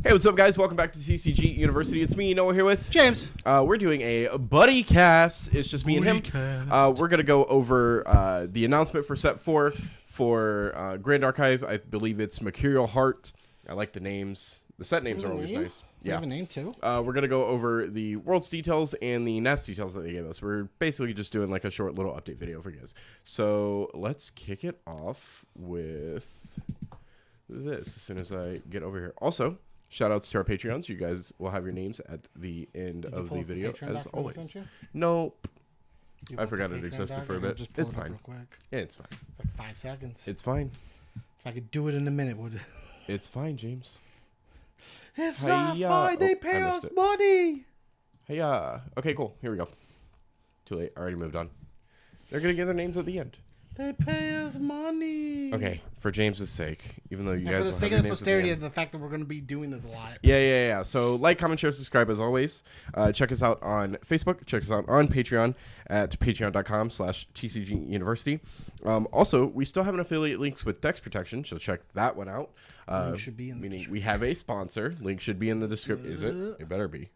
Hey, what's up, guys? Welcome back to TCG University. It's me, Noah, here with James. We're doing a buddy cast. It's just me and him. We're going to go over the announcement for Set 4 for Grand Archive. I believe it's Mercurial Heart. I like the names. The set names are always nice. We have a name, too. We're going to go over the Worlds details and the Nats details that they gave us. We're basically just doing like a short little update video for you guys. So let's kick it off with this as soon as I get over here. Also, shout outs to our Patreons. You guys will have your names at the end of the video, as always. Nope. I forgot it existed for a bit. It's fine. Real quick. Yeah, it's fine. It's like 5 seconds. It's fine. If I could do it in a minute, would it? It's fine, James. It's not fine. They pay us money. Hey, okay, cool. Here we go. Too late. I already moved on. They're going to give their names at the end. They pay us money. Okay, for James's sake, even though you guys for the sake of the posterity of the fact that we're going to be doing this a lot. Yeah. So like, comment, share, subscribe as always. Check us out on Facebook. Check us out on Patreon at patreon.com/TCG University. Also, we still have an affiliate links with Dex Protection, so check that one out. Link should be in the meaning we have a sponsor. Link should be in the description. Is it? It better be.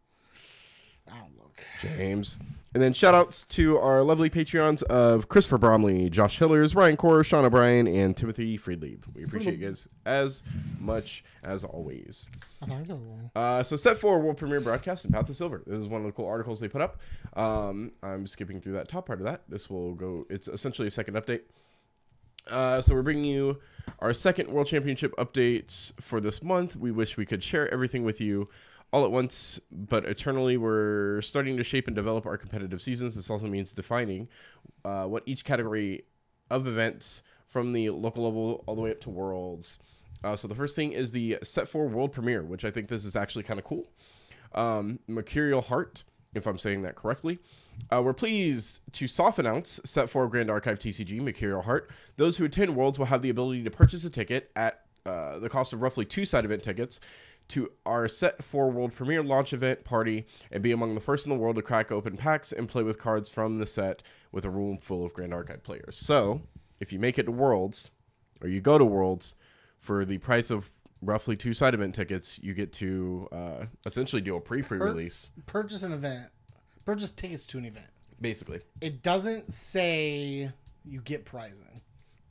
Oh, look. James. And then shout outs to our lovely Patreons of Christopher Bromley, Josh Hillers, Ryan Core, Sean O'Brien, and Timothy Friedlieb. We appreciate you guys as much as always. So Set 4 World Premiere Broadcast in Path of Silver. This is one of the cool articles they put up. I'm skipping through that top part of that. This will go, it's essentially a second update. So we're bringing you our second World Championship update for this month. We wish we could share everything with you all at once, but eternally we're starting to shape and develop our competitive seasons. This also means defining what each category of events from the local level all the way up to Worlds. So the first thing is the Set 4 World Premiere, which I think this is actually kind of cool. Mercurial Heart, if I'm saying that correctly. We're pleased to soft announce Set 4 Grand Archive TCG Mercurial Heart. Those who attend Worlds will have the ability to purchase a ticket at the cost of roughly 2 side event tickets to our Set 4 World Premiere launch event party and be among the first in the world to crack open packs and play with cards from the set with a room full of Grand Archive players. So, if you make it to Worlds, or you go to Worlds, for the price of roughly 2 side event tickets, you get to essentially do a pre-release. Purchase an event. Purchase tickets to an event. Basically. It doesn't say you get prizing.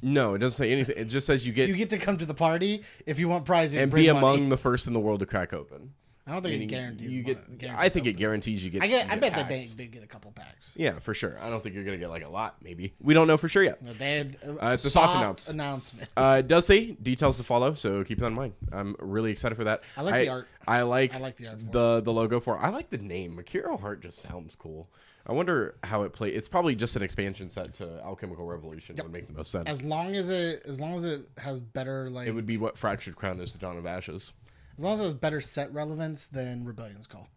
No, it doesn't say anything. It just says you get to come to the party if you want prizing and be among the first in the world to crack open. I don't think it guarantees. I think it guarantees you get. I bet they get a couple packs. Yeah, for sure. I don't think you're gonna get like a lot. Maybe we don't know for sure yet. It's a soft announcement. It does say details to follow, so keep that in mind. I'm really excited for that. I like the art. I like the art. The logo for it. I like the name. Mercurial Heart just sounds cool. I wonder how it plays. It's probably just an expansion set to Alchemical Revolution. Would make the most sense. As long as it has better like. It would be what Fractured Crown is to Dawn of Ashes. As long as it has better set relevance than Rebellion's Call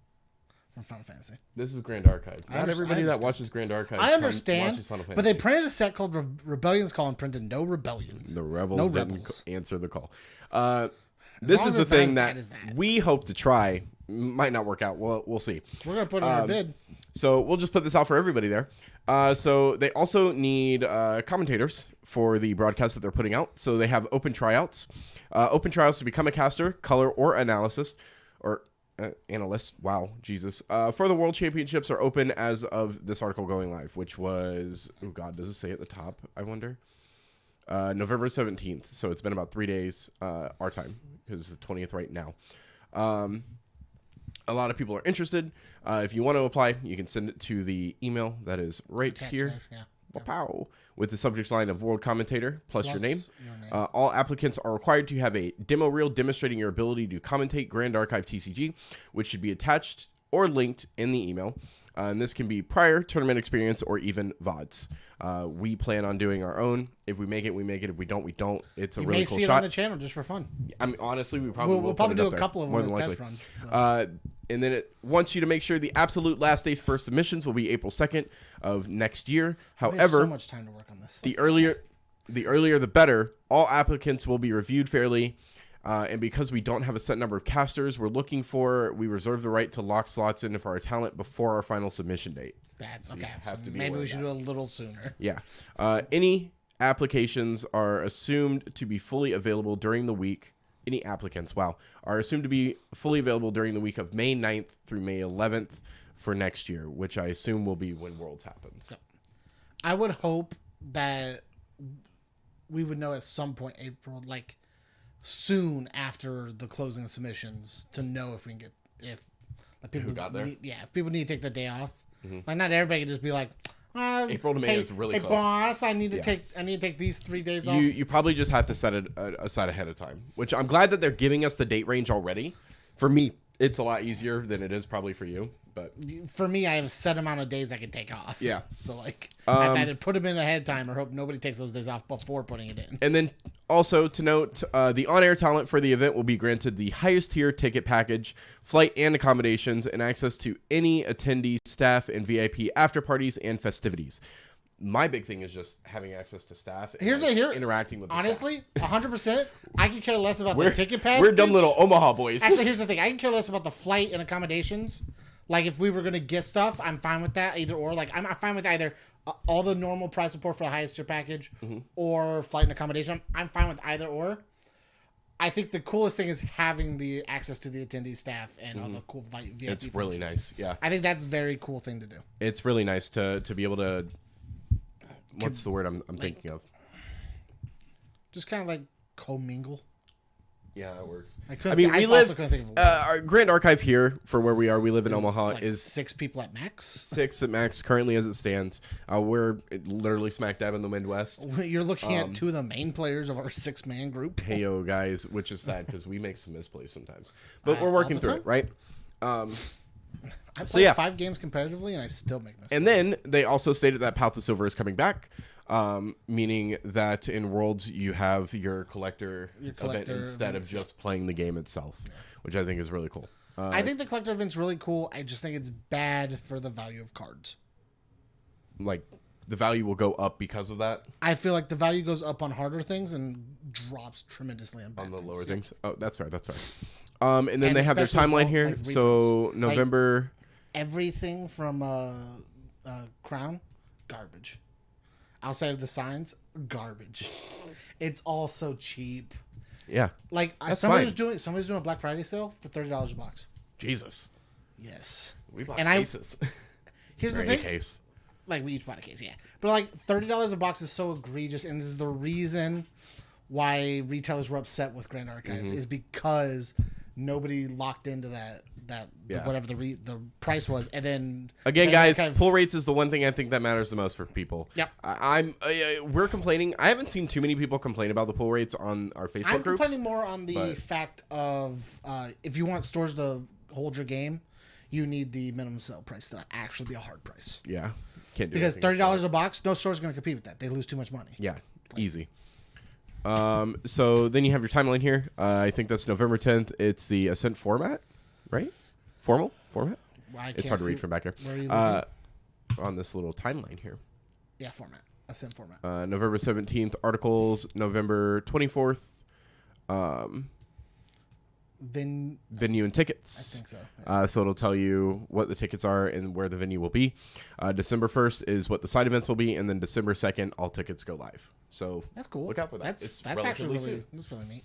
from Final Fantasy. This is Grand Archive. Not everybody that watches Grand Archive. I understand, but they printed a set called Rebellion's Call and printed no Rebellions. The Rebels didn't answer the call. This is the thing that we hope to try. Might not work out. We'll see. We're going to put it in our bid. So we'll just put this out for everybody there. So they also need commentators for the broadcast that they're putting out. So they have open tryouts. Open tryouts to become a caster, color, or analyst. Wow, Jesus. For the World Championships are open as of this article going live, which was, oh God, does it say at the top? I wonder. November 17th. So it's been about 3 days our time because it's the 20th right now. A lot of people are interested. If you want to apply, you can send it to the email that is right here. Wow. With the subject line of World Commentator plus your name. All applicants are required to have a demo reel demonstrating your ability to commentate Grand Archive TCG, which should be attached or linked in the email. And this can be prior tournament experience or even VODs. We plan on doing our own. If we make it, we make it. If we don't, we don't. It's a really cool shot. You may see it on the channel just for fun. I mean, honestly, we'll probably do a couple of them as test runs. So. And then it wants you to make sure the absolute last days for submissions will be April 2nd of next year. However, we have so much time to work on this. The earlier the better. All applicants will be reviewed fairly. And because we don't have a set number of casters we reserve the right to lock slots in for our talent before our final submission date. That's okay. Maybe we should do it a little sooner. Yeah. Any applications are assumed to be fully available during the week any applicants, are assumed to be fully available during the week of May 9th through May 11th for next year, which I assume will be when Worlds happens. I would hope that we would know at some point April, like soon after the closing submissions, to know if we can get people who got there. If people need to take the day off, like not everybody can just be like, April to May is really close. Hey boss, I need to take these 3 days off. You probably just have to set it aside ahead of time, which I'm glad that they're giving us the date range already. For me, it's a lot easier than it is probably for you. But for me, I have a set amount of days I can take off. Yeah. So like, I have to either put them in ahead of time or hope nobody takes those days off before putting it in. And then also to note, the on-air talent for the event will be granted the highest tier ticket package, flight and accommodations, and access to any attendee, staff, and VIP after parties and festivities. My big thing is just having access to staff and interacting with the honestly, 100%. I can care less about the ticket package. We're dumb little Omaha boys. Actually, here's the thing. I can care less about the flight and accommodations. Like, if we were going to get stuff, I'm fine with that, either or. Like, I'm fine with either all the normal price support for the highest tier package or flight and accommodation. I'm fine with either or. I think the coolest thing is having the access to the attendee staff and all the cool VIP It's really nice, yeah. I think that's a very cool thing to do. It's really nice to be able to... What's the word I'm thinking of? Just kind of like commingle. Yeah, it works. We live. Our Grand Archive here for where we are. We live in Omaha. Like is 6 people at max. 6 at max currently as it stands. We're literally smack dab in the Midwest. You're looking at 2 of the main players of our 6-man group. Hey yo, guys, which is sad because we make some misplays sometimes, but we're working through it, right? I played 5 games competitively, and I still make mistakes. And then they also stated that Path to Silver is coming back, meaning that in Worlds you have your collector event instead of just playing the game itself, which I think is really cool. I think the collector event's really cool. I just think it's bad for the value of cards. Like, the value will go up because of that? I feel like the value goes up on harder things and drops tremendously on the lower things. Oh, that's fair. And then they have their timeline here. Like so November... Everything from Crown, garbage. Outside of the signs, garbage. It's all so cheap. Yeah, like somebody's doing a Black Friday sale for $30 a box. Jesus. Yes. We bought cases. Here's the thing. Case. Like we each bought a case, yeah. But like $30 a box is so egregious, and this is the reason why retailers were upset with Grand Archive is because nobody locked into that. Whatever the price was, and then again, guys, pull rates is the one thing I think that matters the most for people. Yep, we're complaining. I haven't seen too many people complain about the pull rates on our Facebook groups. I'm complaining more on the fact of if you want stores to hold your game, you need the minimum sale price to actually be a hard price. Yeah, can't do because $30 a box, no store's going to compete with that. They lose too much money. Yeah, easy. So then you have your timeline here. I think that's November 10th. It's the Ascent format, right? Formal format? It's hard to read from back here. Where are you looking? On this little timeline here. Yeah, format. Ascent format. November 17th, articles. November 24th, venue and tickets. I think so. Yeah. So it'll tell you what the tickets are and where the venue will be. December 1st is what the side events will be, and then December 2nd, all tickets go live. So that's cool. Look out for that. That's actually really neat.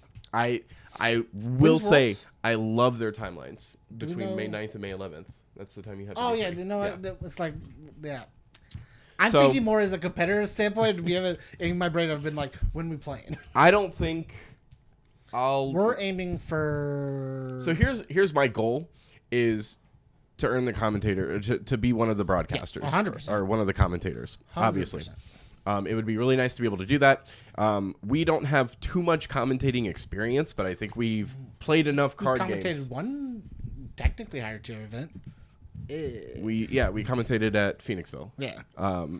I will say I love their timelines between May 9th and May 11th. That's the time you have to be ready. It's like, yeah. I'm thinking more as a competitor standpoint. We haven't, in my brain, I've been like, when we playing? I don't think We're aiming for... So here's my goal is to earn the commentator, to be one of the broadcasters. 100%. Or one of the commentators, 100%. Obviously. It would be really nice to be able to do that. We don't have too much commentating experience, but I think we've played enough card games. We commentated one technically higher tier event. We commentated at Phoenixville. Yeah.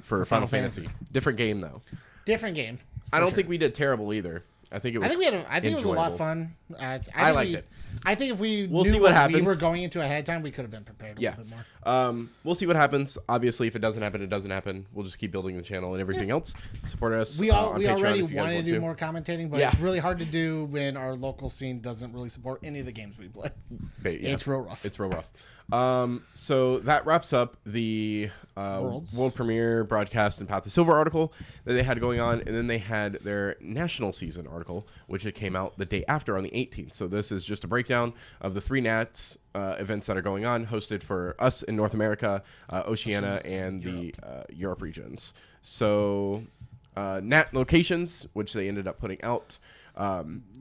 For Final Fantasy. Different game though. Different game. I don't think we did terrible either. I think it was. I think it was a lot of fun. I liked it. I think if we knew see what happens. We were going into ahead of time, we could have been prepared a little bit more. We'll see what happens. Obviously, if it doesn't happen, it doesn't happen. We'll just keep building the channel and everything else. Support us. We already wanted to do more commentating, but it's really hard to do when our local scene doesn't really support any of the games we play. It's real rough. It's real rough. So that wraps up the world premiere broadcast and Path to Silver article that they had going on, and then they had their national season article, which it came out the day after on the 18th. So this is just a breakdown of the 3 Nats events that are going on, hosted for us in North America, Oceania, and the Europe regions. So Nat locations, which they ended up putting out.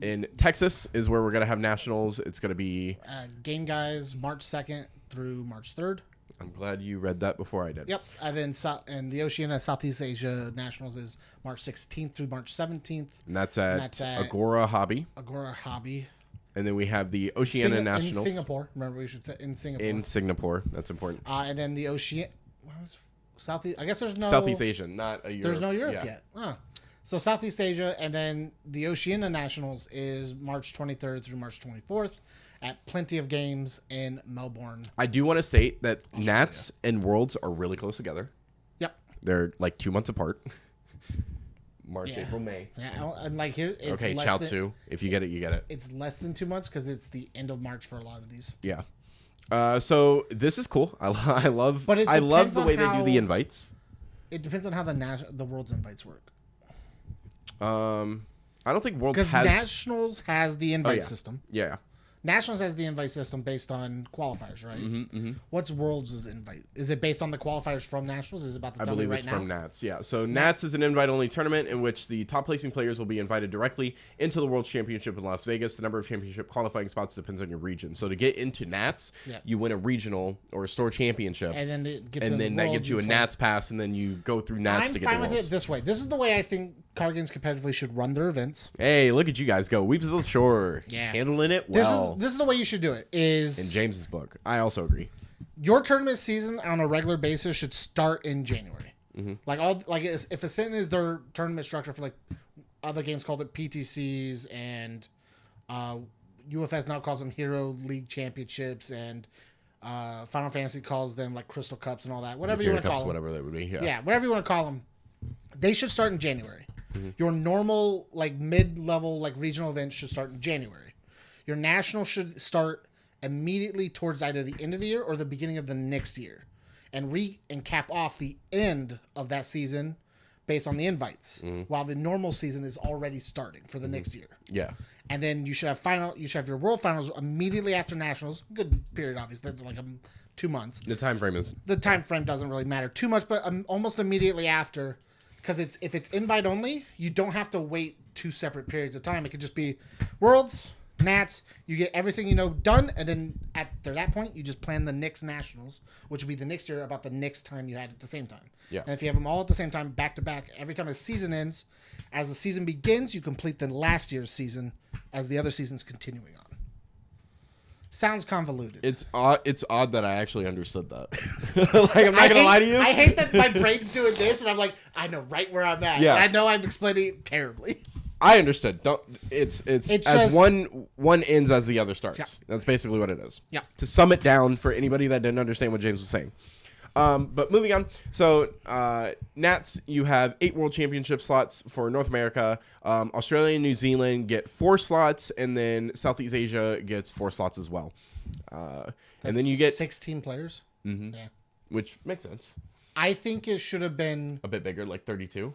In Texas is where we're going to have nationals. It's going to be Game Guys March 2nd through March 3rd. I'm glad you read that before I did. Yep. And then the Oceania Southeast Asia Nationals is March 16th through March 17th. And that's at Agora Hobby. Agora Hobby. And then we have the Oceania Nationals. In Singapore. Remember, we should say in Singapore. In Singapore. That's important. And then the Southeast. I guess there's no Southeast Asian, not a Europe. There's no Europe yet. So Southeast Asia, and then the Oceania Nationals is March 23rd through March 24th at Plenty of Games in Melbourne. I do want to state that Nats and Worlds are really close together. Yep. They're like 2 months apart. March, April, May. Yeah, and like here, it's okay, Chaozu. If you get it, you get it. It's less than 2 months because it's the end of March for a lot of these. Yeah. So this is cool. I love the way they do the invites. It depends on how the Worlds invites work. I don't think Worlds has... Because Nationals has the invite system. Yeah. Nationals has the invite system based on qualifiers, right? What's Worlds' invite? Is it based on the qualifiers from Nationals? Is it about to tell me right now? I believe it's from Nats, yeah. So Nats is an invite-only tournament in which the top-placing players will be invited directly into the World Championship in Las Vegas. The number of championship qualifying spots depends on your region. So to get into Nats, you win a regional or a store championship. And then that gets you a Nats pass, and then you go through Nats to get the Worlds. I'm fine with it this way. This is the way I think card games competitively should run their events. Hey, look at you guys go. Weeps of the Shore. Yeah. Handling it well. This is the way you should do it. Is in James's book. I also agree. Your tournament season on a regular basis should start in January. If Ascent is their tournament structure for like other games called it PTCs, and UFS now calls them Hero League Championships, and Final Fantasy calls them like Crystal Cups and all that. Whatever you want to call them. Whatever they would be. Yeah, whatever you want to call them. They should start in January. Your normal like mid-level like regional events should start in January. Your national should start immediately towards either the end of the year or the beginning of the next year, and cap off the end of that season based on the invites, while the normal season is already starting for the next year. Yeah. And then you should have your World Finals immediately after Nationals. Good period, obviously, like 2 months. The time frame doesn't really matter too much, but almost immediately after. Because if it's invite only, you don't have to wait 2 separate periods of time. It could just be Worlds, Nats, you get everything done, and then at that point, you just plan the next Nationals, which will be the next year about the next time you had at the same time. Yeah. And if you have them all at the same time, back to back, every time a season ends, as the season begins, you complete the last year's season as the other season's continuing on. Sounds convoluted. It's odd that I actually understood that. I'm not gonna lie to you. I hate that my brain's doing this, and I'm like, I know right where I'm at. Yeah. I know I'm explaining it terribly. I understood. It's as just, one ends as the other starts. Yeah. That's basically what it is. Yeah. To sum it down for anybody that didn't understand what James was saying. But moving on. So Nats, you have 8 World Championship slots for North America. Australia and New Zealand get 4 slots, and then Southeast Asia gets 4 slots as well. And then you get 16 players. Mm-hmm. Yeah. Which makes sense. I think it should have been a bit bigger, like 32.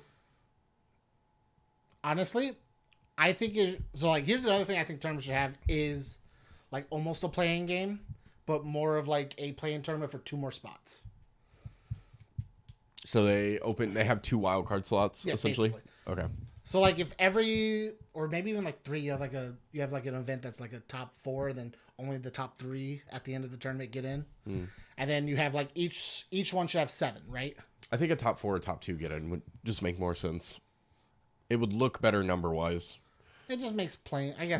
Honestly, I think here's another thing I think tournaments should have is like almost a playing game, but more of like a playing tournament for 2 more spots. So they have 2 wild card slots, essentially. Basically. Okay. So like if every, or maybe even like 3, you have like an event that's like a top 4, and then only the top 3 at the end of the tournament get in, and then you have like each one should have 7, right? I think a top 4 or top 2 get in would just make more sense. It would look better number wise. It just makes playing, I guess.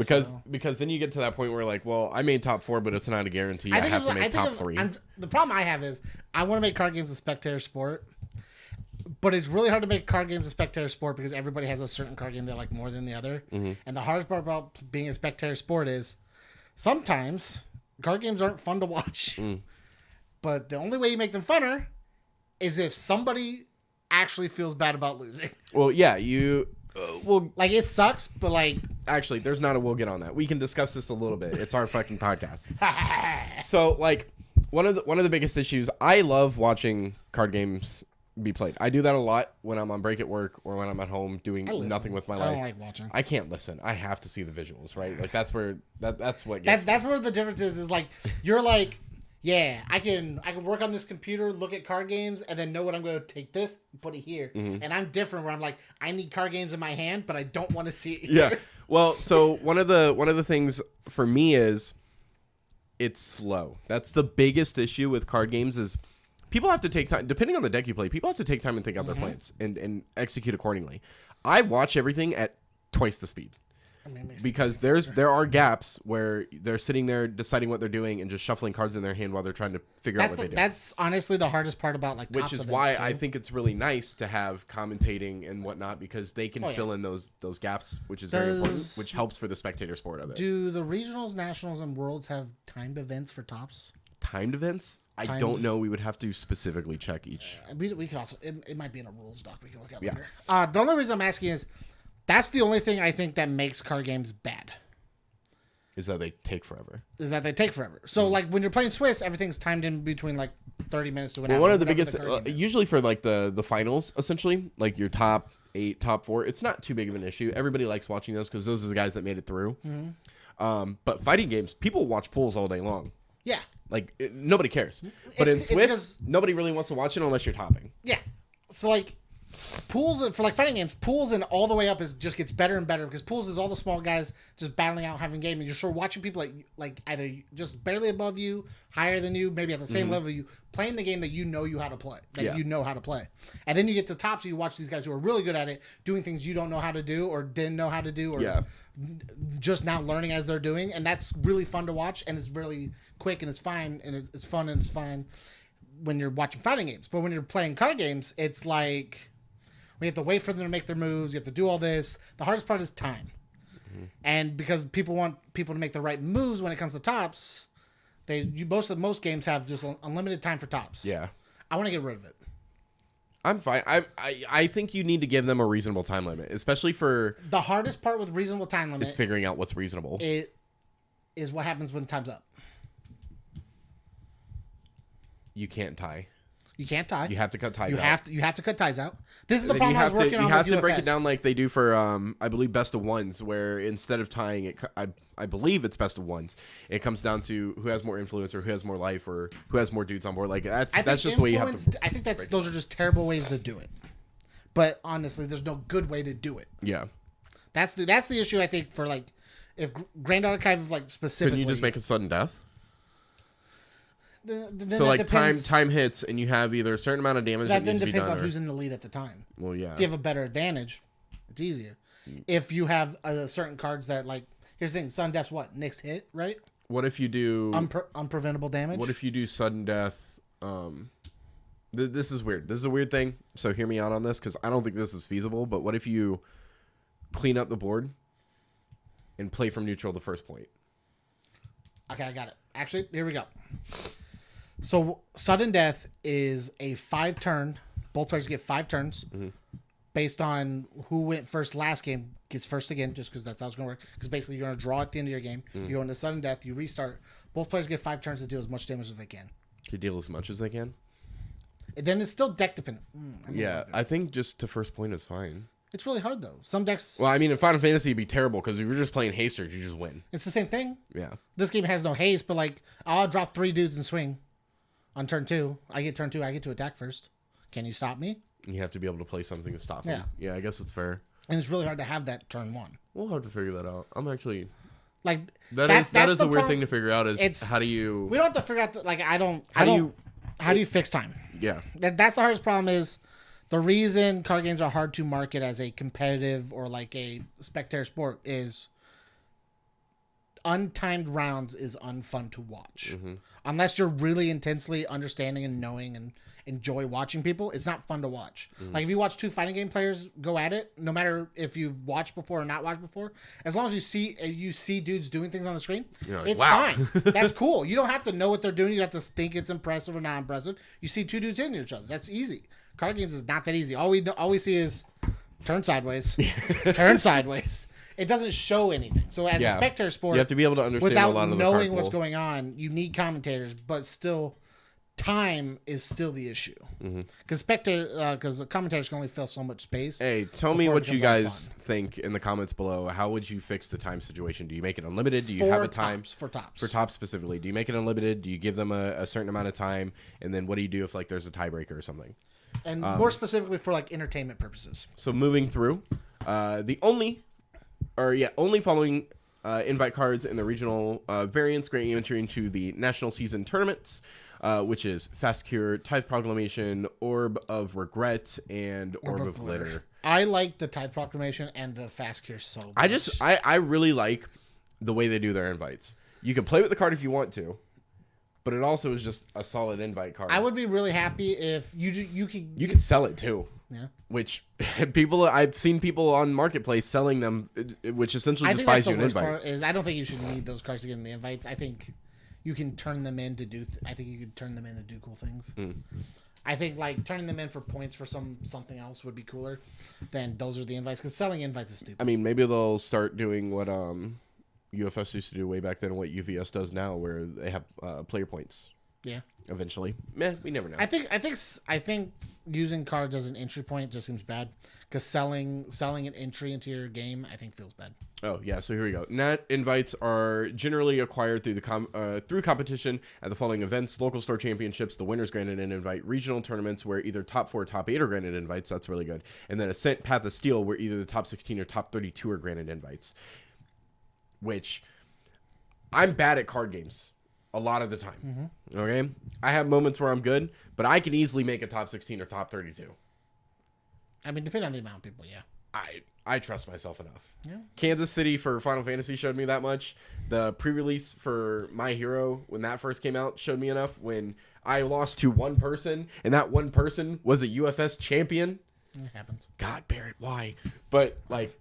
Because then you get to that point where like, well, I made top 4, but it's not a guarantee. I have to make top 3. The problem I have is I want to make card games a spectator sport, but it's really hard to make card games a spectator sport because everybody has a certain card game they like more than the other. Mm-hmm. And the hardest part about being a spectator sport is sometimes card games aren't fun to watch. But the only way you make them funner is if somebody actually feels bad about losing. Well, yeah, like it sucks, but like actually, there's not a we'll get on that. We can discuss this a little bit. It's our fucking podcast. So like one of the biggest issues. I love watching card games be played. I do that a lot when I'm on break at work or when I'm at home doing nothing with my life. I don't like watching. I can't listen. I have to see the visuals, right? Like that's where that's what gets that's where the difference is like you're like, yeah, I can work on this computer, look at card games, and then know what I'm going to take this and put it here. Mm-hmm. And I'm different where I'm like, I need card games in my hand, but I don't want to see it here. Yeah. Well, so one of the things for me is it's slow. That's the biggest issue with card games is people have to take time, depending on the deck you play, people have to take time and think out their plans and execute accordingly. I watch everything at twice the speed. Because there are gaps where they're sitting there deciding what they're doing and just shuffling cards in their hand while they're trying to figure out what they do. That's honestly the hardest part about like which is why I think it's really nice to have commentating and whatnot because they can fill in those gaps, which is very important, which helps for the spectator sport of it. Do the regionals, nationals, and worlds have timed events for tops? Timed events? I don't know. We would have to specifically check each. We could also it might be in a rules doc we can look at later. The only reason I'm asking is. That's the only thing I think that makes card games bad. Is that they take forever. So, like, when you're playing Swiss, everything's timed in between, like, 30 minutes to an hour. Well, one of the biggest... usually for, like, the finals, essentially, like your top 8, top 4, it's not too big of an issue. Everybody likes watching those because those are the guys that made it through. Mm-hmm. But fighting games, people watch pools all day long. Yeah. Like, nobody cares. But in Swiss, nobody really wants to watch it unless you're topping. Yeah. So, like... Pools for like fighting games, pools and all the way up just gets better and better because pools is all the small guys just battling out having game and you're sort of watching people like either just barely above you, higher than you, maybe at the same level you playing the game that you know how to play, and then you get to tops. You watch these guys who are really good at it doing things you don't know how to do or didn't know how to do or just now learning as they're doing, and that's really fun to watch and it's really quick and it's fine and it's fun and it's fine when you're watching fighting games. But when you're playing card games, it's like. We have to wait for them to make their moves. You have to do all this. The hardest part is time. Mm-hmm. And because people want people to make the right moves when it comes to tops, most games have just unlimited time for tops. Yeah. I want to get rid of it. I'm fine. I think you need to give them a reasonable time limit, especially for... The hardest part with reasonable time limit... is figuring out what's reasonable. It is what happens when time's up. You can't tie. You can't tie. You have to cut ties out. You have to cut ties out. This is the problem I was working on. You have to break it down like they do for, I believe, best of ones, where instead of tying it, I believe it's best of ones. It comes down to who has more influence or who has more life or who has more dudes on board. Like that's just the way you have to. I think those are just terrible ways to do it. But honestly, there's no good way to do it. Yeah. That's the issue I think for like if Grand Archive like specifically. Couldn't you just make a sudden death? Then so like time hits and you have either a certain amount of damage that needs to be done. That then depends on who's in the lead at the time. Well, yeah. If you have a better advantage, it's easier. If you have certain cards that like, here's the thing: sudden death's what next hit, right? What if you do unpreventable damage? What if you do sudden death? This is weird. This is a weird thing. So hear me out on this because I don't think this is feasible. But what if you clean up the board and play from neutral to first point? Okay, I got it. Actually, here we go. So sudden death is a 5-turn. Both players get 5 turns. Mm-hmm. Based on who went first last game gets first again, just because that's how it's going to work. Because basically you're going to draw at the end of your game. Mm-hmm. You go into sudden death. You restart. Both players get 5 turns to deal as much damage as they can. To deal as much as they can? And then it's still deck dependent. I think just to first point is fine. It's really hard though. Some decks. Well, I mean, in Final Fantasy, it'd be terrible because if you're just playing haste, you just win. It's the same thing. Yeah. This game has no haste, but like I'll drop 3 dudes and swing. On turn 2, I get turn 2. I get to attack first. Can you stop me? You have to be able to play something to stop him. Yeah, I guess it's fair. And it's really hard to have that turn 1. We'll have to figure that out. I'm actually like that is a weird thing to figure out. Is how do you? We don't have to figure out. How do you fix time? Yeah, that's the hardest problem. Is the reason card games are hard to market as a competitive or like a spectator sport is. Untimed rounds is unfun to watch. Mm-hmm. Unless you're really intensely understanding and knowing and enjoy watching people, it's not fun to watch. Mm-hmm. Like if you watch 2 fighting game players go at it, no matter if you've watched before or not watched before, as long as you see dudes doing things on the screen, it's fine. That's cool. You don't have to know what they're doing. You have to think it's impressive or not impressive. You see 2 dudes hitting each other. That's easy. Card games is not that easy. All we see is turn sideways, turn sideways. It doesn't show anything. So as a spectator sport, you have to be able to understand without a lot of the knowing what's going on. You need commentators, but still, time is still the issue. Because the commentators can only fill so much space. Hey, tell me before it what you becomes guys fun. think in the comments below. How would you fix the time situation? Do you make it unlimited? Do you For have a time? tops, for tops. For tops specifically. Do you make it unlimited? Do you give them a certain amount of time? And then what do you do if like there's a tiebreaker or something? And more specifically for like entertainment purposes. So moving through, the only following invite cards in the regional variants grant you entry into the national season tournaments, which is Fast Cure, Tithe Proclamation, Orb of Regret, and Orb of Glitter. I like the Tithe Proclamation and the Fast Cure so much. I really like the way they do their invites. You can play with the card if you want to, but it also is just a solid invite card. I would be really happy if you could sell it too. Yeah. Which I've seen people on Marketplace selling them, which essentially just buys you an invite. Part is I don't think you should need those cards to get in the invites. I think you can turn them in to do. I think you could turn them in to do cool things. I think like turning them in for points for something else would be cooler than those are the invites, because selling invites is stupid. I mean, maybe they'll start doing what UFS used to do way back then, and what UVS does now, where they have player points. Yeah. Eventually, we never know. I think using cards as an entry point just seems bad, because selling an entry into your game I think feels bad. Oh yeah, so here we go. Nat invites are generally acquired through through competition at the following events: local store championships, the winners granted an invite; regional tournaments where either top 4 or top 8 are granted invites. That's really good. And then Ascent, Path of Steel, where either the top 16 or top 32 are granted invites. Which I'm bad at card games a lot of the time. Okay, I have moments where I'm good, but I can easily make a top 16 or top 32. I mean, depending on the amount of people, yeah. I trust myself enough. Yeah. Kansas City for Final Fantasy showed me that much. The pre-release for My Hero, when that first came out, showed me enough. When I lost to one person, and that one person was a UFS champion. It happens. God, Barrett, why? But like,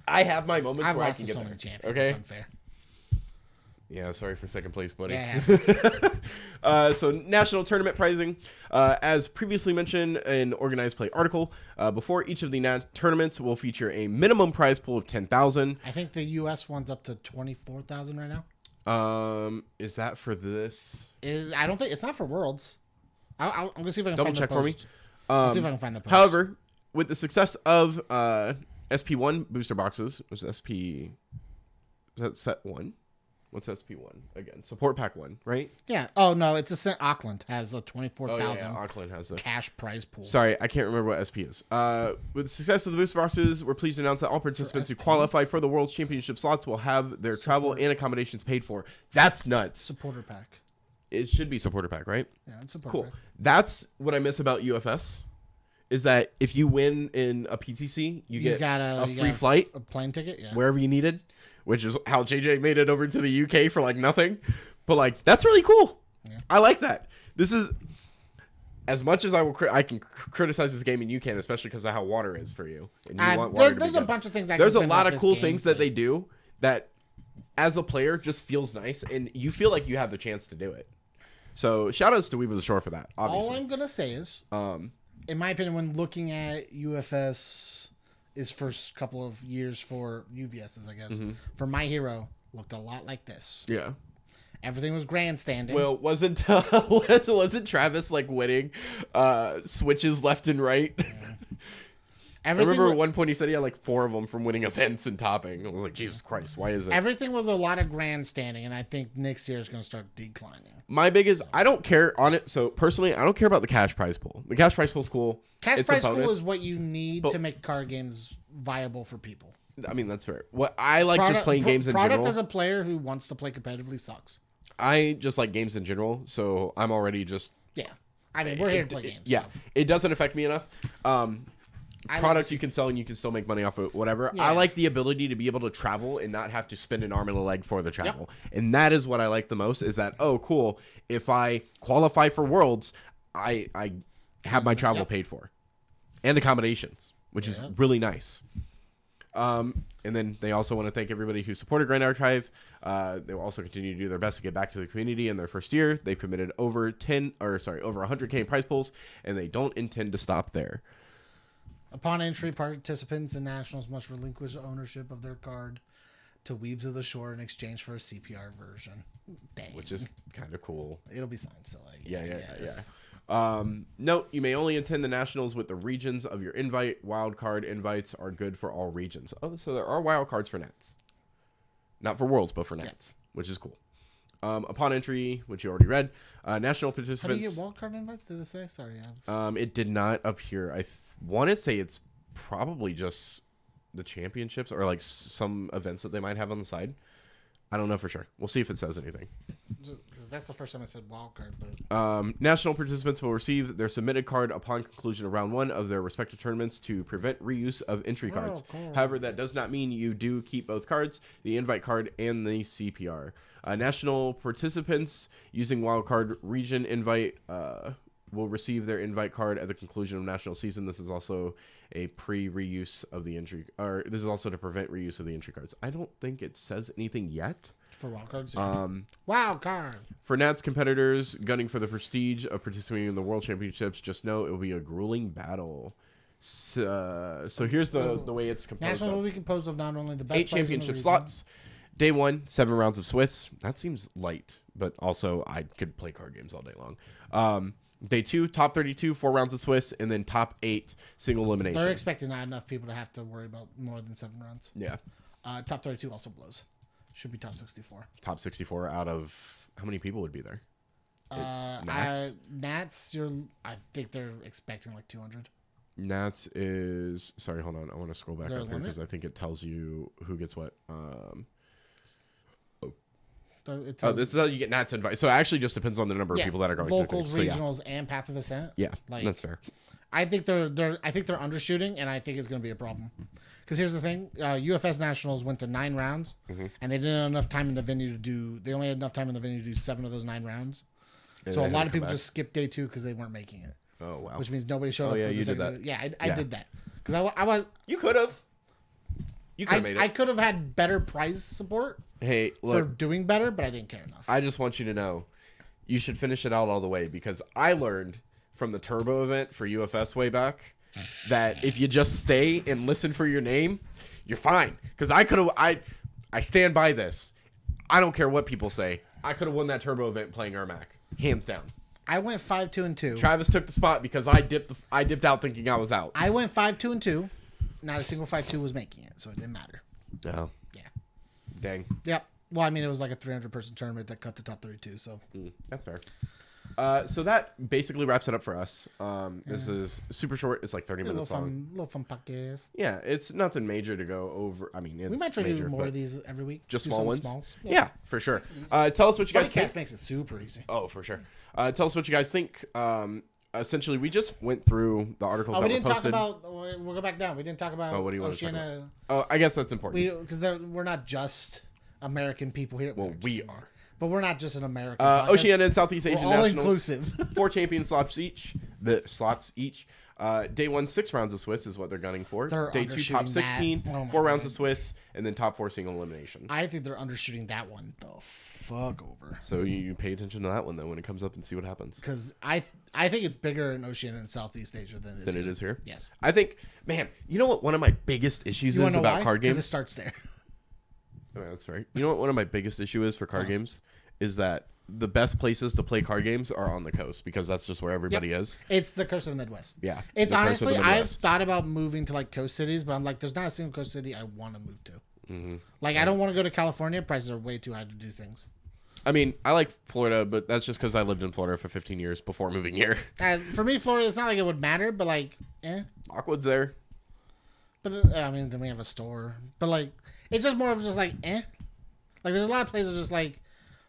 I have my moments I've where I lost can to get so there. many champions. Okay. It's unfair. Yeah, sorry for second place, buddy. Yeah, it happens. So national tournament pricing, as previously mentioned in organized play article, before each of the tournaments will feature a minimum prize pool of 10,000. I think the U.S. one's up to 24,000 right now. Is that for this? I don't think it's not for Worlds. I'm gonna see if I can Double find check the for me. post. I'll see if I can find the post. However, with the success of SP1 booster boxes, was SP? Was that set 1? What's SP1 again? Support pack 1, right? Yeah. Oh no, it's Ascent Auckland has a 24,000 Auckland has the cash prize pool. Sorry, I can't remember what SP is. With the success of the booster boxes, we're pleased to announce that all participants who qualify for the World Championship slots will have their travel and accommodations paid for. That's nuts. Supporter pack. It should be supporter pack, right? Yeah, it's supporter Cool. pack. That's what I miss about UFS. Is that if you win in a PTC, you get a free flight, a plane ticket, yeah, wherever you needed, which is how JJ made it over to the UK for like nothing. But like, that's really cool. Yeah. I like that. This is as much as I can criticize this game, and you can, especially because of how water is for you. And you want water to be there's good. A bunch of things. There's a lot of cool things that they do that, as a player, just feels nice, and you feel like you have the chance to do it. So shout outs to Weave of the Shore for that. Obviously, all I'm gonna say is, in my opinion, when looking at UFS, his first couple of years for UVS's, I guess, for My Hero, looked a lot like this. Yeah. Everything was grandstanding. Well, wasn't Travis like winning switches left and right? Yeah. I remember at one point he said he had like 4 of them from winning events and topping. I was like, Jesus Christ, why is it? Everything was a lot of grandstanding, and I think next year is going to start declining. My biggest, I don't care on it. So personally, I don't care about the cash prize pool. The cash prize pool is cool. Cash prize pool is what you need to make card games viable for people. I mean, that's fair. What I like just playing games in general. Product as a player who wants to play competitively sucks. I just like games in general, so I'm already just... Yeah. I mean, we're here to play games. Yeah. So. It doesn't affect me enough. Products you can sell and you can still make money off of whatever. Yeah. I like the ability to be able to travel and not have to spend an arm and a leg for the travel. Yep. And that is what I like the most, is that, oh, cool, if I qualify for Worlds, I have my travel paid for. And accommodations, which is really nice. And then they also want to thank everybody who supported Grand Archive. They will also continue to do their best to get back to the community in their first year. They've committed over 100K in prize pools, and they don't intend to stop there. Upon entry, participants in nationals must relinquish ownership of their card to Weebs of the Shore in exchange for a CPR version. Dang. Which is kind of cool. It'll be signed, so like. Yeah. Note, you may only attend the Nationals with the regions of your invite. Wild card invites are good for all regions. Oh, so there are wild cards for Nats. Not for Worlds, but for Nats, which is cool. Upon entry, which you already read, national participants. How do you get wild card invites? Did it say? Sorry. It did not appear. I want to say it's probably just the championships or like some events that they might have on the side. I don't know for sure. We'll see if it says anything. Because that's the first time I said wild card. But national participants will receive their submitted card upon conclusion of round 1 of their respective tournaments to prevent reuse of entry cards. Cool. However, that does not mean you do keep both cards, the invite card and the CPR. National participants using wildcard region invite will receive their invite card at the conclusion of national season. This is also a pre-reuse of the entry, or this is also to prevent reuse of the entry cards. I don't think it says anything yet. For wild cards? Wild card! For Nats competitors gunning for the prestige of participating in the World Championships, just know it will be a grueling battle. So here's the way it's composed. National will be composed of not only the best 8 championship slots. Day 1, 7 rounds of Swiss. That seems light, but also I could play card games all day long. Day 2, top 32, 4 rounds of Swiss, and then top 8 single elimination. They're expecting not enough people to have to worry about more than 7 rounds. Yeah. Top 32 also blows. Should be top 64. Top 64 out of how many people would be there? It's Nats. Nats, I think they're expecting like 200. Nats is sorry, hold on. I want to scroll back up here because I think it tells you who gets what. This is how you get Nats invite. So it actually just depends on the number of people that are going locals, through regionals, and Path of Ascent. Yeah, that's fair. I think they're undershooting, and I think it's going to be a problem. Because here's the thing: UFS Nationals went to 9 rounds, and they didn't have enough time in the venue to do. They only had enough time in the venue to do 7 of those 9 rounds. And so a lot of people just skipped day 2 because they weren't making it. Oh wow! Which means nobody showed up. Yeah, for you did that. I did that because I was. You could have. You could have made it. I could have had better prize support. Hey, look, for doing better, but I didn't care enough. I just want you to know, you should finish it out all the way because I learned from the Turbo event for UFS way back that if you just stay and listen for your name, you're fine. Because I stand by this. I don't care what people say. I could have won that Turbo event playing Ermac, hands down. I went 5-2-2. Travis took the spot because I dipped out thinking I was out. I went 5-2-2. Not a single 5-2 was making it, so it didn't matter. Oh. Yeah. Dang. Yep. Well, I mean, it was like a 300-person tournament that cut to top 32, so. That's fair. So that basically wraps it up for us. This is super short. It's like 30 minutes long. Little fun podcast. Yeah, it's nothing major to go over. I mean, it's we might try major, to do more of these every week. Just small ones? Smalls. Yeah, for sure. Tell us what you guys think. Makes it super easy. Oh, for sure. Tell us what you guys think. Essentially, we just went through the articles that were posted. We didn't talk about... We'll go back down. We didn't talk about what do you want Oceania. To talk about? I guess that's important. Because we're not just American people here. Well, we are. But we're not just an American Oceania and Southeast Asian all Nationals. Inclusive. 4 champion slots each. Day 1, 6 rounds of Swiss is what they're gunning for. Day 2, top 16, 4 rounds of Swiss, and then top 4 single elimination. I think they're undershooting that one the fuck over. So you pay attention to that one then when it comes up and see what happens. Because I think it's bigger in Oceania and Southeast Asia than it is here. Yes. I think, man, you know what one of my biggest issues is about card games? Because it starts there. Oh, that's right. You know what one of my biggest issue is for card games? Is that the best places to play card games are on the coast because that's just where everybody is. It's the coast of the Midwest. Yeah. It's honestly, I've thought about moving to like coast cities, but I'm like, there's not a single coast city I want to move to. Mm-hmm. Like, I don't want to go to California. Prices are way too high to do things. I mean, I like Florida, but that's just because I lived in Florida for 15 years before moving here. For me, Florida, it's not like it would matter, but like, Lockwood's there. But, I mean, then we have a store. But like, it's just more of just like, Like, there's a lot of places just like,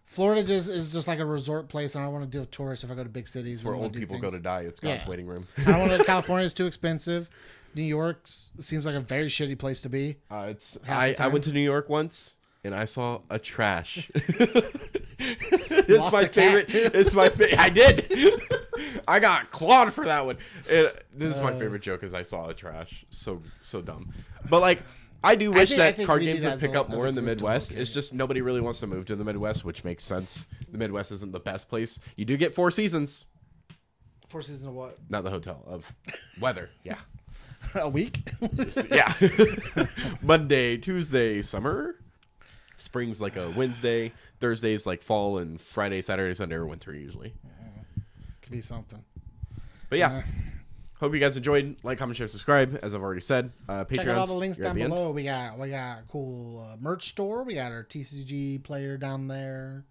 Florida is just like a resort place, and I don't want to deal with tourists if I go to big cities. Where old people go to die. It's God's waiting room. I don't want to. California's too expensive. New York seems like a very shitty place to be. I went to New York once, and I saw a trash. It's my favorite. It's my favorite. I did. I got clawed for that one. This is my favorite joke. Is I saw a trash. So dumb. But like. I do wish that card games would pick up more in the Midwest. It's just nobody really wants to move to the Midwest, which makes sense. The Midwest isn't the best place. You do get 4 seasons. 4 seasons of what? Not the hotel, of weather. Yeah. A week? Yeah. Monday, Tuesday, summer. Spring's like a Wednesday, Thursday's like fall, and Friday, Saturday, Sunday are winter usually. Could be something. But yeah. Hope you guys enjoyed. Like, comment, share, subscribe. As I've already said, Patreon. Check out all the links down below. We got a cool merch store. We got our TCG player down there.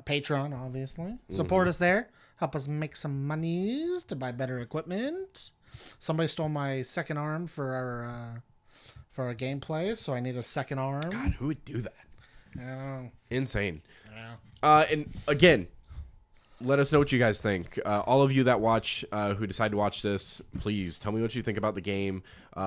Patreon, obviously. Support us there. Help us make some monies to buy better equipment. Somebody stole my second arm for our gameplay, so I need a second arm. God, who would do that? I don't know. Insane. Yeah. And again, let us know what you guys think. All of you that watch, who decide to watch this, please tell me what you think about the game.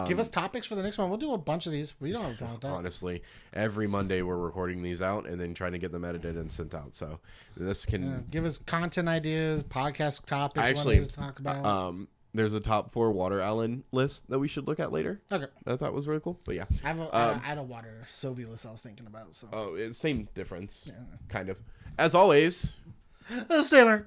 Give us topics for the next one. We'll do a bunch of these. We don't have a problem with that. Honestly, every Monday we're recording these out and then trying to get them edited and sent out. So this can give us content ideas, podcast topics. Actually, you want to talk about. There's a top 4 water Allen list that we should look at later. Okay, I thought was really cool. But yeah, I had a water Soviet list I was thinking about. So it's same difference, kind of. As always, Taylor.